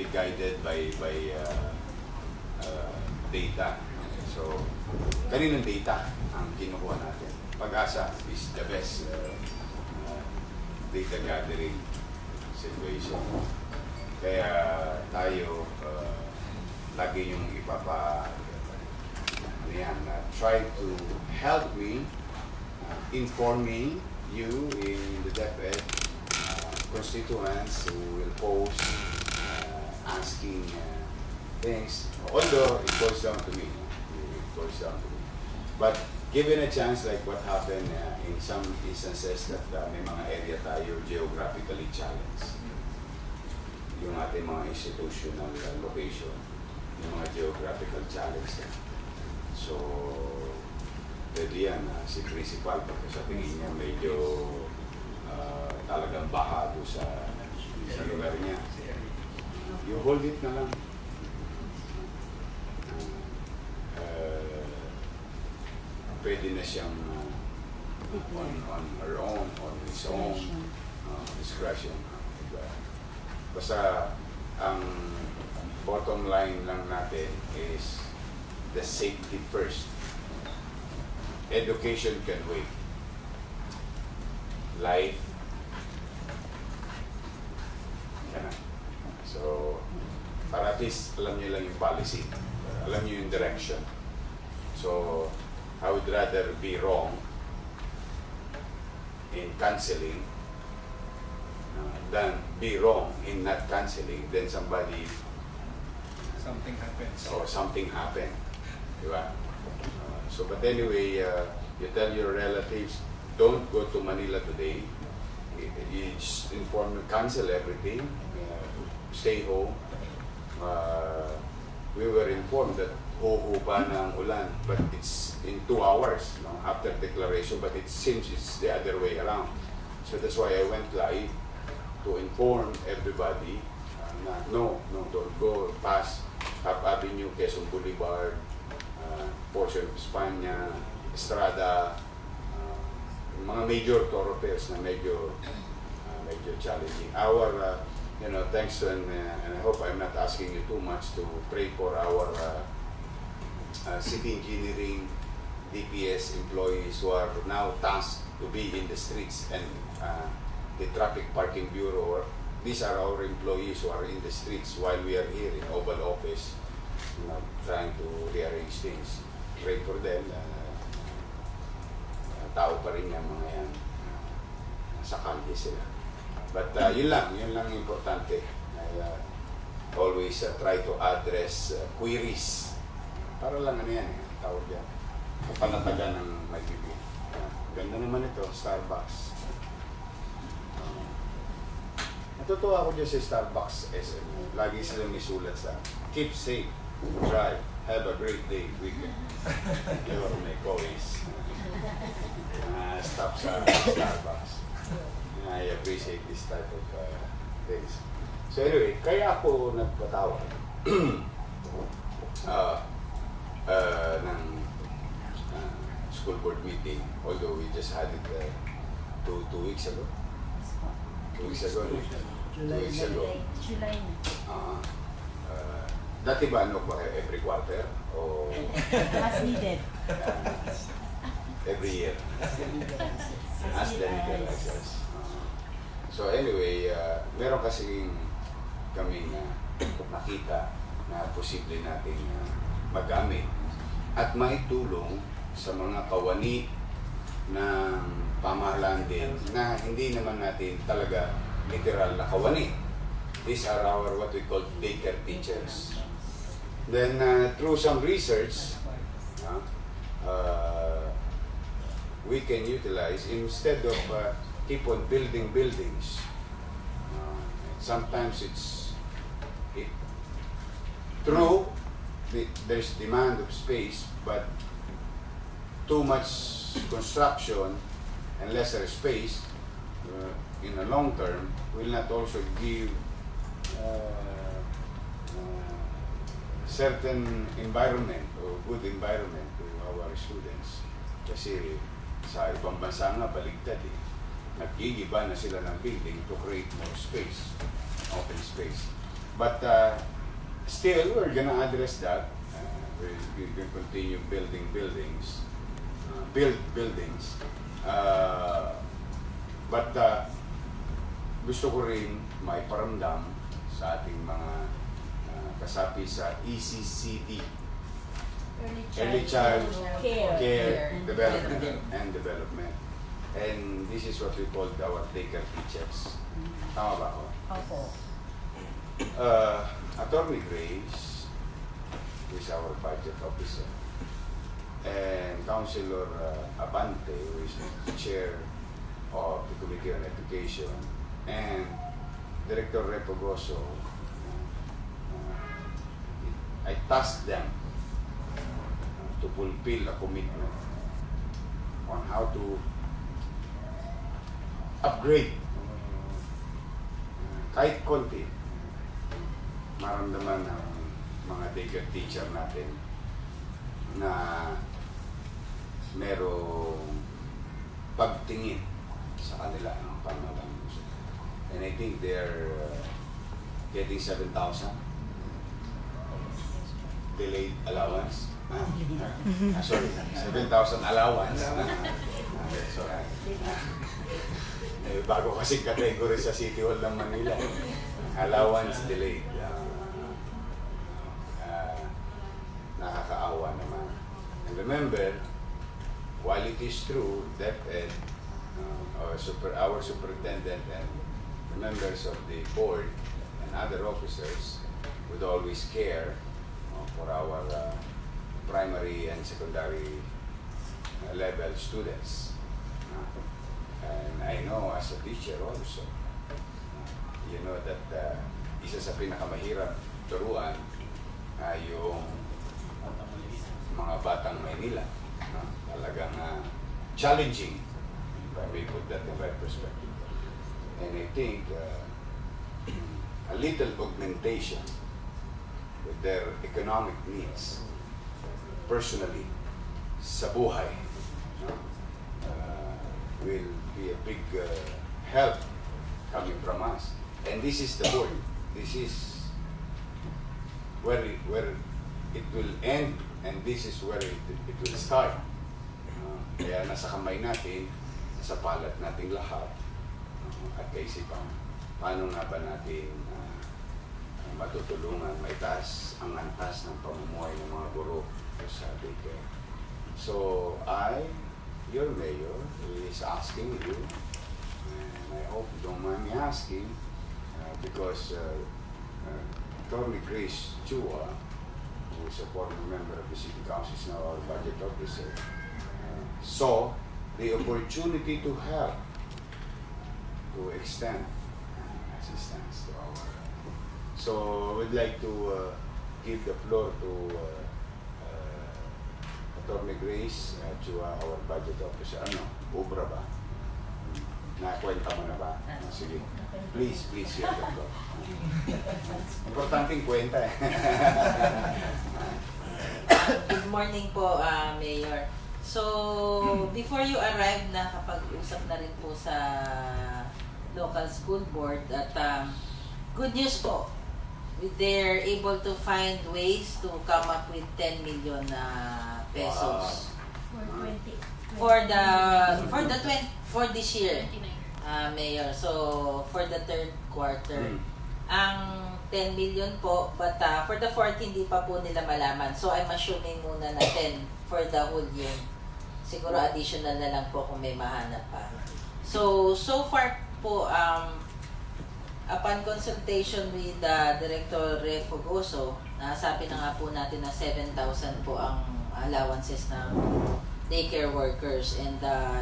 be guided by data. So, kaninong data ang kinukuha natin? Pag-asa is the best data gathering situation. Kaya tayo lagi yung try to help me informing you in the DepEd constituents who will post asking things, although it goes down to me. But given a chance like what happened in some instances that may mga area tayo geographically challenged, yung ating mga institutional location, yung mga geographical challenge na. So, pwede yan, si principal, pagka sa tingin niya medyo talagang baha doon sa lugar niya. You hold it na lang. Pwede na siyang on her own, on his own discretion. Basta ang bottom line lang natin is the safety first. Education can wait. Life yan. So, para at least alam niyo lang yung policy. Alam niyo yung direction. So, I would rather be wrong in canceling than be wrong in not canceling, then something happens. Or something happened. Diba? So, but anyway, you tell your relatives, don't go to Manila today. You just inform them, cancel everything, stay home. We were informed that huhupa ng ulan, but it's in 2 hours after declaration, but it seems it's the other way around. So that's why I went live to inform everybody na no, don't go past Top Avenue, Quezon Boulevard, portion of Espanya, Estrada, mga major thoroughfares na medyo challenging. Our, thanks to, and I hope I'm not asking you too much to pray for our city engineering, DPS employees who are now tasked to be in the streets, and the Traffic Parking Bureau. These are our employees who are in the streets while we are here in Oval Office, trying to rearrange things. Pray for them. Tao pa rin yung mga yan. Sa kalye sila. But yun lang importante. Always try to address queries. Para lang tawag yan. Panatagan ng may bibig. Ganda naman ito, Starbucks. Natutuwa ako dyan sa Starbucks SM. Lagi silang isulat sa keep safe, drive, have a great day, weekend. Your may always stop sa Starbucks. I appreciate this type of things. So anyway, kaya ako nagpatawag ng school board meeting, although we just had it 2 weeks ago. 2 weeks ago, no? 2 weeks ago. July na. Dati ba every quarter? O As needed. every year? As the legal access. So anyway, meron kasing kaming nakita na posible natin magamit at maitulong sa mga kawani ng pamahalaan din na hindi naman natin talaga literal na kawani. These are our what we call DAYCARE teachers. Then through some research, we can utilize instead of keep on building buildings. Sometimes true, there's demand of space, but too much construction and lesser space in the long term will not also give certain environment or good environment to our students. Kasi sa ibang bansa nga baligtad naggigiba na sila ng building to create more space, open space. But still, we're gonna address that. We can continue building buildings, buildings. But gusto ko rin maiparamdam sa ating mga kasapi sa ECCD, Early Child Care Development and Development. And this is what we call our DAYCARE teachers. Tama ba ako? Opo. Attorney Grace, who is our budget officer, and Councilor Abante, who is the chair of the Committee on Education, and Director Repogoso, I tasked them to fulfill a commitment on how to upgrade kahit konti maramdaman ng mga DAYCARE teacher natin na merong pagtingin sa kanila ng pangangailangan. And I think they're getting 7,000 delayed allowance. Sorry, 7,000 allowance. So, bago kasi category sa City Hall ng Manila. Allowance delayed. Nakakaawa naman. And remember, while it is true that our superintendent and the members of the board and other officers would always care for our primary and secondary level students. And I know as a teacher also, you know that isa sa pinakamahirap turuan ay yung mga batang Maynila. Talagang challenging, if I may put that in right perspective. And I think a little augmentation with their economic needs, personally, sa buhay, will be a big help coming from us. And this is the board. This is where it will end, and this is where it will start. Kaya nasa kamay natin, nasa palat nating lahat, at kaisipan, paano nga ba natin matutulungan, may taas ang antas ng pamumuhay ng mga guro sa DAYCARE. So your mayor, is asking you, and I hope you don't mind me asking, because Attorney Grace Chua, who is a former member of the City Council, is now our budget officer, saw the opportunity to help, to extend assistance to our. So we'd like to give the floor to Attorney Grace Chua, our budget officer. Ano? Ubra ba? Nakwenta mo na ba? Sige. Please share the floor. Importanteng kwenta eh. Good morning po, Mayor. So, before you arrived, nakapag-usap na rin po sa local school board at good news po, they're able to find ways to come up with 10 million pesos. For this year, Mayor. So, for the third quarter. Ang 10 million po, but for the 14, hindi pa po nila malaman. So, I'm assuming muna na 10 for the whole year. Siguro additional na lang po kung may mahanap pa. So far po, upon consultation with Director Repogoso, sabi na nga po natin na 7,000 po ang allowances ng daycare workers, and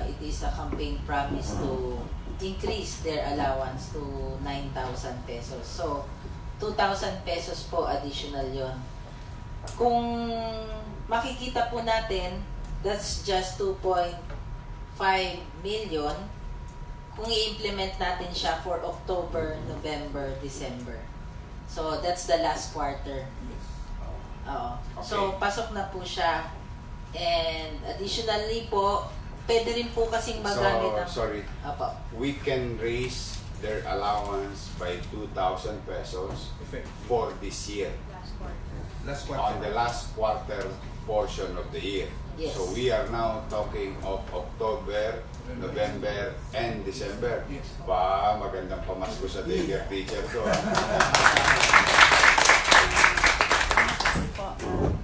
it is a campaign promise to increase their allowance to 9,000 pesos. So, 2,000 pesos po additional yon. Kung makikita po natin, that's just 2.5 million kung i-implement natin siya for October, November, December. So, that's the last quarter. Oo. Okay. So, pasok na po siya. And additionally po, pwede rin po kasing magamit ng... Sorry. Apo. We can raise their allowance by 2,000 pesos Effect. for this year, Last on quarter. the last quarter portion of the year. Yes. So we are now talking of October, November, and December. Yes. Pa, magandang pamasko sa daycare teacher ko. Kasi po,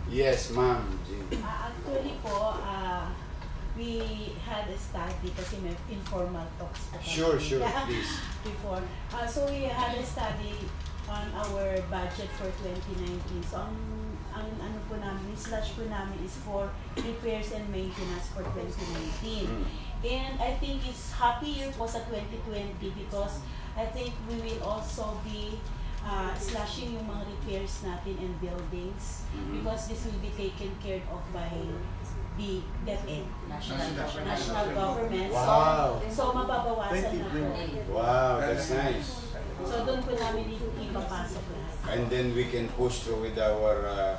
Yes, ma'am. Jean. actually po, we had a study kasi may informal talks po kami. Sure, please. Before. So we had a study on our budget for 2019. So ang ano po namin, slash po namin is for repairs and maintenance for 2019. And I think it's happy year po sa 2020 because I think we will also be slashing yung mga repairs natin and buildings because this will be taken care of by the DepEd, national government. Wow. So mababawasan na po. Wow, that's nice. So doon po namin ipapasok lahat. And then we can push through with our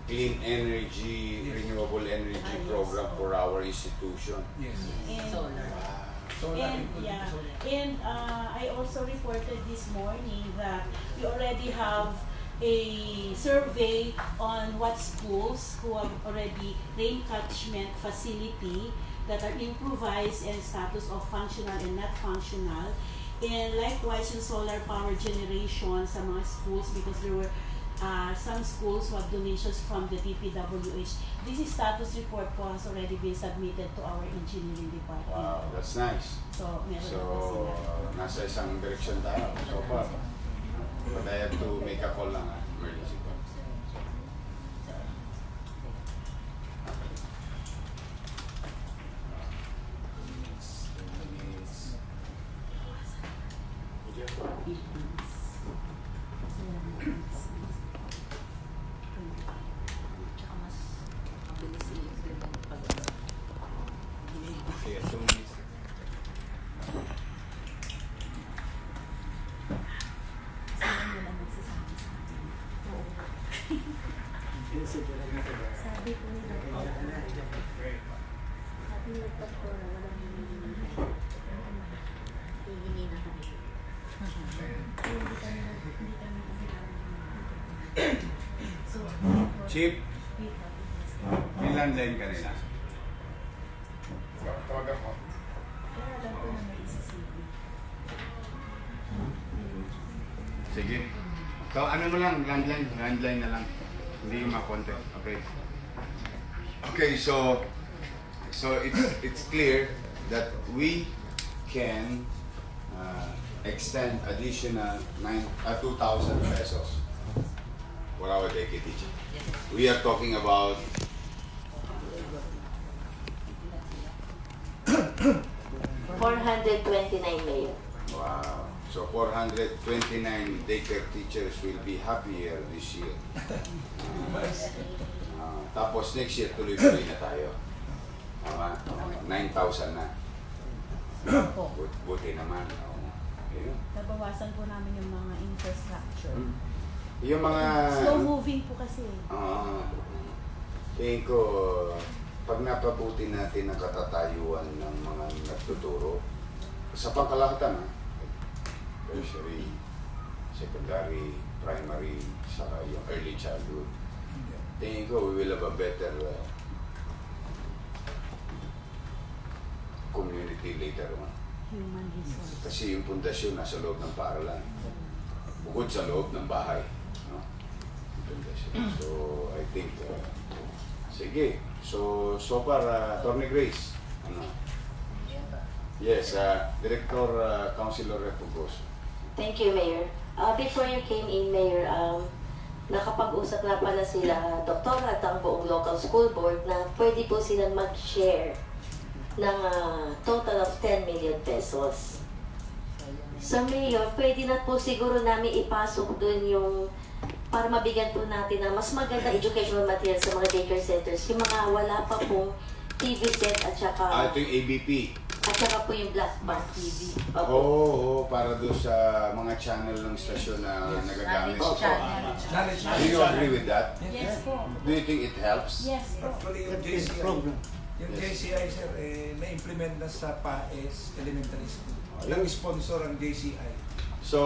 clean energy, renewable energy Yes. program for our institution. Yes. And, Solar. Solar. and yeah, and I also reported this morning that we already have a survey on what schools who have already rain catchment facility that are improvised and status of functional and not functional. And likewise, yung solar power generation sa mga schools because there were some schools who have donations from the DPWH. This is status report po has already been submitted to our engineering department. Wow, that's nice. So, meron So, na po sila. nasa isang direction tayo so far. But I have to make a call lang, emergency call. Philippines. Tsaka mas mabilis i-implement pag Okay, 2 minutes. Sila nila nagsasabi sa akin. Sabi ko nila po. Sabi nila po na walang hihingi na kami. Hindi kami So, Chief, may landline ka nila. Tawagan mo. kaya alam ko na may isisibi. Sige. So, ano mo lang, landline na lang. Hindi yung makontent. Okay. Okay, so it's clear that we can extend additional 2,000 pesos for our daycare teacher. We are talking about 429 Mayor. wow. So 429 daycare teachers will be happier this year. Tapos next year tuloy-tuloy na tayo. Tama? 9,000 na. Buti naman. Okay. Nabawasan po namin yung mga infrastructure. Yung mga... Slow moving po kasi. tingin ko, pag napabuti natin ang katatayuan ng mga nagtuturo, sa pangkalahatan, tertiary, secondary, primary, saka yung early childhood, tingin ko we will have a better community later on. Human resource. Kasi yung pundasyon nasa loob ng paaralan, bukod sa loob ng bahay. No? Yung pundasyon. So, I think, sige. So far, Attorney Grace, ano? Yes, Director Councilor Repugos. Thank you, Mayor. Before you came in, Mayor, nakapag-usap na pala sila, Doktor at ang buong local school board na pwede po silang mag-share ng total of 10 million pesos. So, Mayor, pwede na po siguro namin ipasok dun yung para mabigyan po natin ng mas maganda educational material sa mga daycare centers, yung mga wala pa pong TV set at saka Ito yung ABP. at saka po yung black box TV. Oo, para doon sa mga channel ng stasyon na nagagamit. Knowledge channel. Knowledge. Do you agree with that? Yes po. Do you think it helps? Yes po. Actually, yung JCI, sir, na-implement na sa PAES Elementary School. Lang sponsor ang JCI. So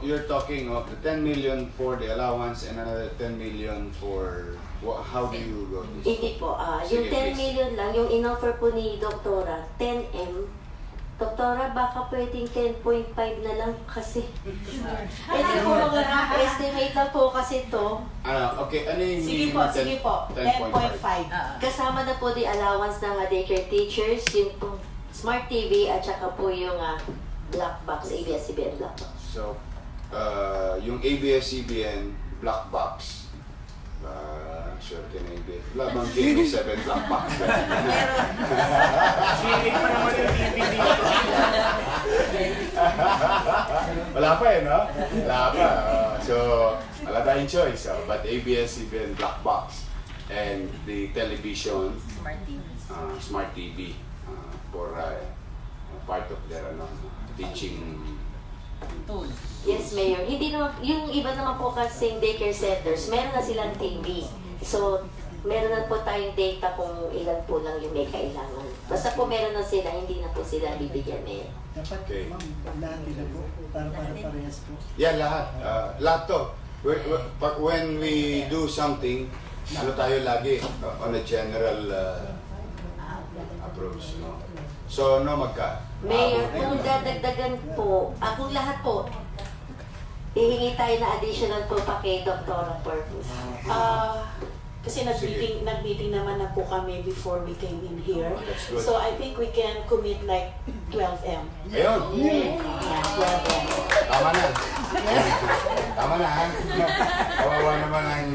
you're talking of the 10 million for the allowance and another 10 million for how do you go this? Hindi po. Yung Sige, 10 please. million lang, yung in-offer po ni Doktora, 10M. Doktora, baka pwedeng 10.5 na lang kasi. Hindi po, estimate lang po kasi to. Okay, ano yung Sige po, sige po. 10.5. Kasama na po the allowance ng daycare teachers, yung po smart TV at saka po yung black box, ABS-CBN black box. So, yung ABS-CBN black box, swerte na ABS. Wala bang KB7 black box? Wala pa eh, no? Wala pa. So, wala tayong choice. But ABS-CBN black box and the television, Smart TV. smart TV for part of their teaching. Tool. Yes, Mayor. Hindi naman, yung iba naman po kasing daycare centers, meron na silang TV. So, meron na po tayong data kung ilan po lang yung may kailangan. Basta po meron na sila, hindi na po sila bibigyan, Mayor. Dapat, Okay. ma'am, lahat nila po, para parehas po. Yeah, lahat. Lahat to. When we do something, ano tayo lagi? On a general approach. No? So, no magka. Mayor, kung dadagdagan po, kung lahat po, hihingi tayo na additional po pa kay Doctor purpose. Kasi nag-meeting naman na po kami before we came in here. That's good. So I think we can commit like 12M. Ayun. Yeah, 12M. Tama na. Tama na, ha? Kawawa naman ang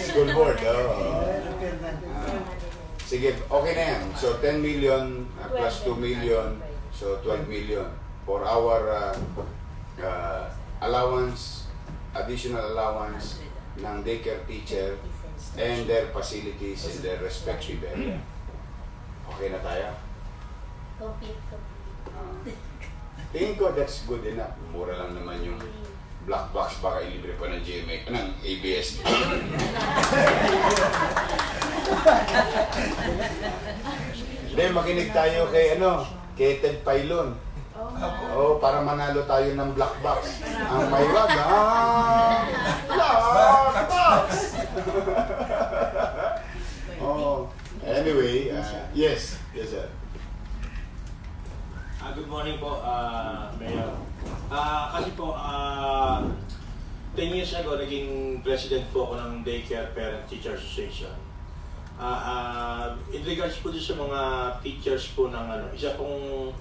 school board. Oh. Sige, okay na yan. So, 10 million plus 2 million, so 12 million for our allowance, additional allowance ng daycare teacher and their facilities in their respective area. Okay na tayo? Tingin ko that's good enough. Mura lang naman yung black box, baka ilibre pa ng GMA, ng ABS. Hindi, makinig tayo kay kay Ted Pailon. Oh, para manalo tayo ng black box. Ang may wag, black box! Oh, anyway, yes, sir. Good morning po, Mayor. Kasi po, 10 years ago, naging president po ako ng Daycare Parent Teacher Association. In regards po sa mga teachers po ng isa pong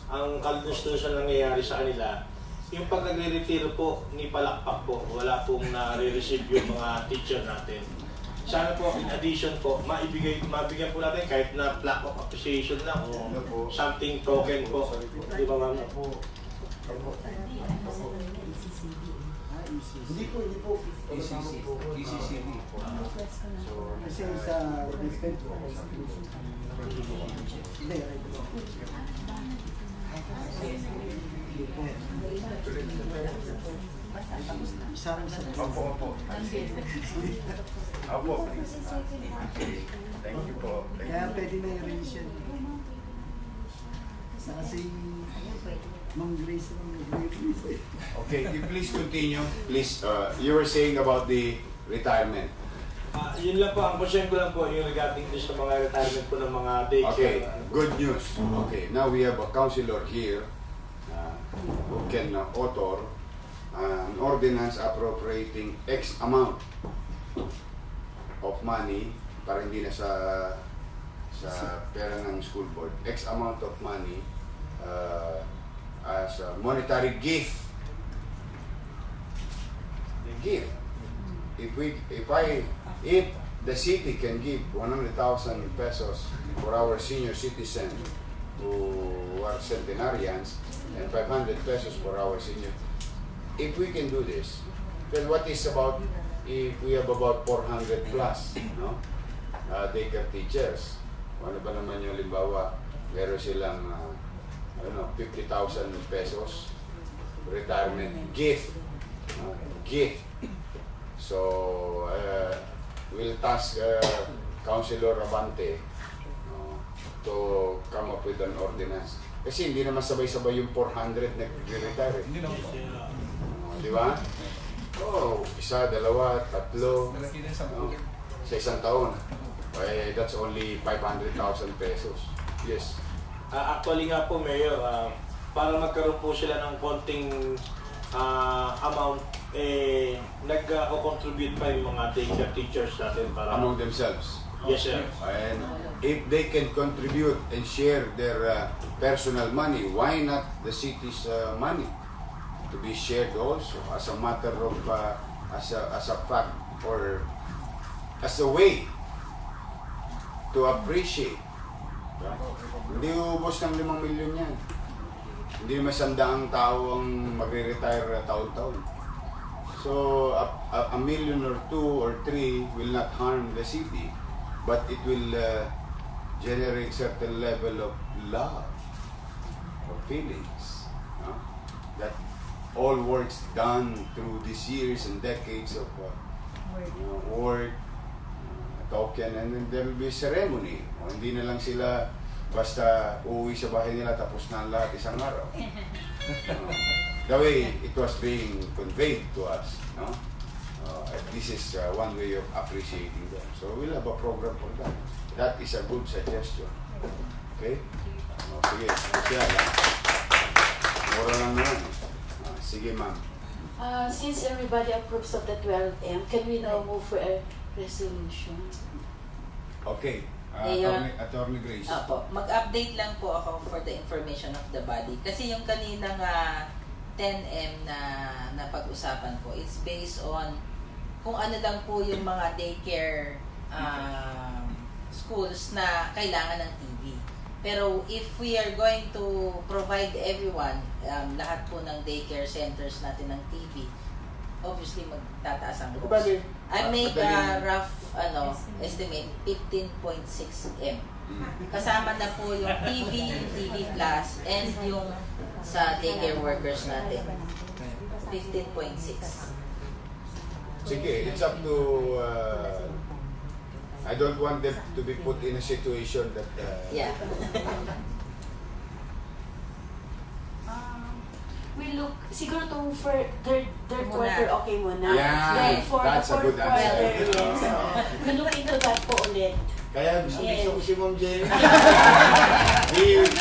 ang kalunos-lunos na nangyayari sa kanila, yung pag nagre-retiro po, ni palakpak po, wala pong nare-receive yung mga teacher natin. Sana po, in addition po, mabigyan po natin kahit na plaque of appreciation lang o something token po. Di ba, ma'am? Hindi po. ECCB. So, Kasi sa respect po. Hindi, right po. Sarang sa Opo. Opo, please. Thank you po. Kaya pwede na i-raise yan. Kasi Ma'am Grace, Okay, please continue. Please, you were saying about the retirement. Yun lang po, ang concern ko lang po yung regarding sa mga retirement po ng mga daycare. Okay, good news. Okay, now we have a counselor here who can author an ordinance appropriating X amount of money para hindi na sa pera ng school board. X amount of money as a monetary gift. The gift. If the city can give 100,000 pesos for our senior citizens who are centenarians and 500 pesos for our senior, if we can do this, then what is about if we have about 400 plus, no? Daycare teachers. Ano ba naman yung limbawa, meron silang 50,000 pesos retirement gift. Gift. So, we'll task Councilor Abante to come up with an ordinance Kasi hindi naman sabay-sabay yung 400 nag-retire. Hindi naman po. Di ba? Oo, isa, dalawa, tatlo. Malaki din sa No? Sa isang taon. Eh, that's only 500,000 pesos. Yes. Actually nga po, Mayor, para magkaroon po sila ng konting amount, nag-contribute pa yung mga daycare teachers natin para... Among themselves. Yes, sir. And if they can contribute and share their personal money, why not the city's money to be shared also as a matter of as a fact or as a way to appreciate. Diba? Hindi ubos ng 5 milyon yan. Hindi naman 100 tao ang magre-retire taon-taon. So a million or 2 or 3 will not harm the city, but it will generate certain level of love or feelings, no? That all works done through these years and decades of work, token, and then there will be ceremony. Hindi na lang sila basta uuwi sa bahay nila tapos na ang lahat isang araw. The way it was being conveyed to us, no? This is one way of appreciating them. So we'll have a program for that. That is a good suggestion. Okay? Sige, special ha. Mura lang naman. Sige ma'am. Since everybody approves of the 12M, can we now move for a resolution? Okay. Mayor. Attorney Grace. Opo, mag-update lang po ako for the information of the body. Kasi yung kaninang 10M na napag-usapan po, it's based on kung ano lang po yung mga daycare schools na kailangan ng TV. Pero if we are going to provide everyone, lahat po ng daycare centers natin ng TV, obviously magtataas ang cost. I make a rough estimate 15.6M. Kasama na po yung TV, yung TV Plus, and yung sa daycare workers natin. 15.6. Sige, it's up to... I don't want them to be put in a situation that... Yeah. We look, siguro itong for third quarter, okay muna. Yeah, Then for that's the a good fourth quarter, answer. yes. We look into that po ulit. Kaya gusto Yes. ko si Ma'am Jenny.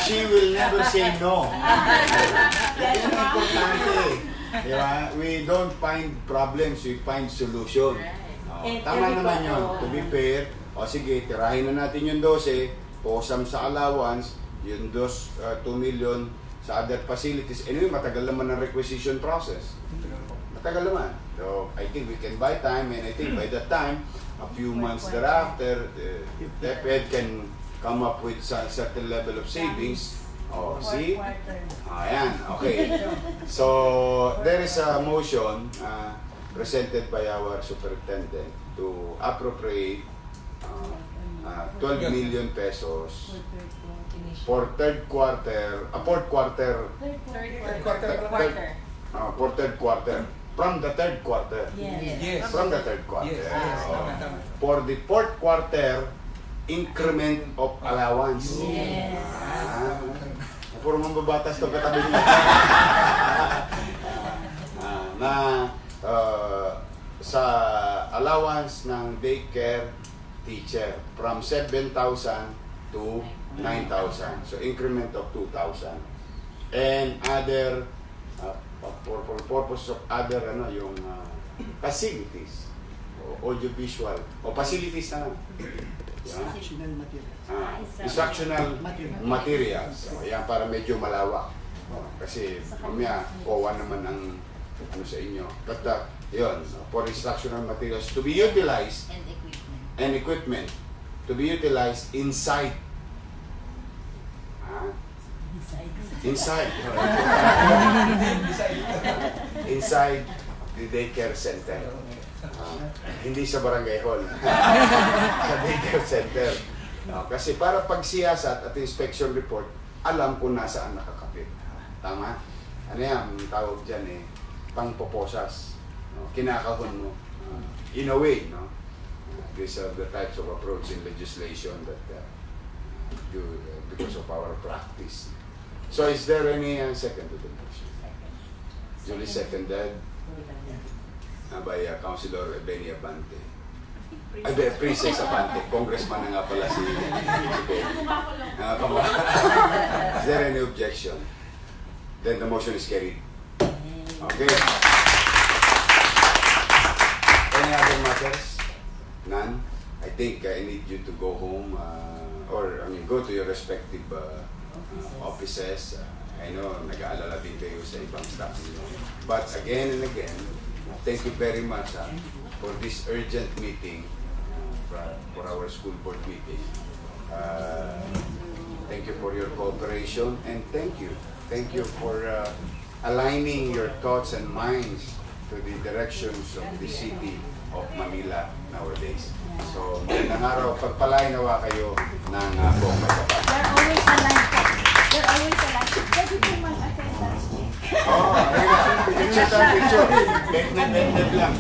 She will never say no. Yes, Yan ang ma'am. importante. Diba? We don't find problems, we find solution. And Tama naman everybody- yun. To be fair, o sige, tirahin na natin yung 12, posam sa allowance, yung 2 million sa other facilities. Anyway, matagal naman ang requisition process. Matagal naman. So, I think we can buy time, and I think by that time, a few months thereafter, the DepEd can come up with a certain level of savings. Oh, see? Ayan, okay. So, there is a motion presented by our superintendent to appropriate 12 million pesos for fourth quarter, for third quarter, from the third quarter. Yes. From the third quarter. Yes, yes. Tama, tama. For the fourth quarter increment of allowance. Yes. Puro mambabatas to katabi nila. Sa allowance ng daycare teacher from 7,000 to 9,000. So increment of 2,000. And other for purpose of other yung facilities o audiovisual o facilities na Instructional materials. instructional materials. So, yan para medyo malawak. Kasi mamaya kuha naman ang ano sa inyo. But yun, for instructional materials to be utilized And equipment. and equipment to be utilized inside. Inside. Inside the daycare center. Hindi sa barangay hall. Sa daycare center. Kasi para pagsiyasat at inspection report, alam kung nasaan nakakapit. Tama? Ano yan, tawag dyan pangpoposas. Kinakahon mo. In a way, no? These are the types of approach in legislation that do because of our practice. So is there any second to the motion? Duly seconded by Councilor Benny Abante. Princess Abante. Congressman na nga pala si Benny. Is there any objection? Then the motion is carried. Okay. Any other matters? None? I think I need you to go home go to your respective offices. I know nag-aalala din kayo sa ibang staff niyo. But again and again, thank you very much for this urgent meeting, for our school board meeting. Thank you for your cooperation and thank you for aligning your thoughts and minds to the directions of the city of Manila nowadays. So, magandang araw, pagpalain nawa kayo ng buong Mayabang. They're always alive. They're always alive. Pwede po mag-attendance check. Oh, check ang picture. Net lang.